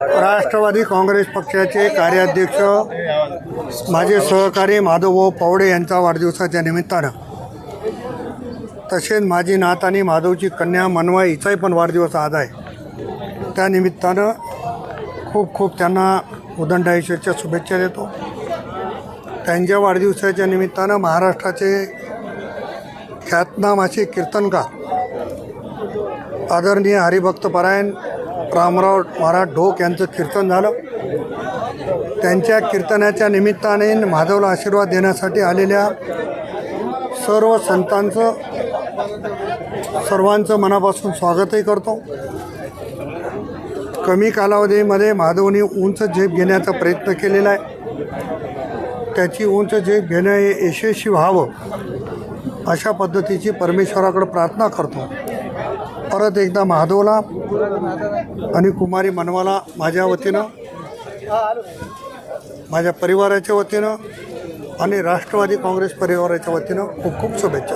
राष्ट्रवादी काँग्रेस पक्षाचे कार्याध्यक्ष माझे सहकारी माधवभाऊ पवडे यांचा वाढदिवसाच्या निमित्तानं, तसेच माझी नात आणि माधवची कन्या मनवा हिचाही पण वाढदिवस आज आहे. त्यानिमित्तानं खूप खूप त्यांना उदंड आयुष्याच्या शुभेच्छा देतो. त्यांच्या वाढदिवसाच्या निमित्तानं महाराष्ट्राचे ख्यातनाम असे कीर्तनकार आदरणीय हरिभक्तपरायण रामराव महाराज ढोक यांचं कीर्तन झालं. त्यांच्या कीर्तनाच्या निमित्ताने माधवला आशीर्वाद देण्यासाठी आलेल्या सर्व संतांचं सर्वांचं मनापासून स्वागतही करतो. कमी कालावधीमध्ये माधवने उंच झेप घेण्याचा प्रयत्न केलेला आहे. त्याची उंच झेप घेणं हे यशस्वी व्हावं अशा पद्धतीची परमेश्वराकडे प्रार्थना करतो. परत एकदा माधवला आणि कुमारी मनवाला माझ्या वतीनं, माझ्या परिवाराच्या वतीनं आणि राष्ट्रवादी काँग्रेस परिवाराच्या वतीनं खूप खूप शुभेच्छा.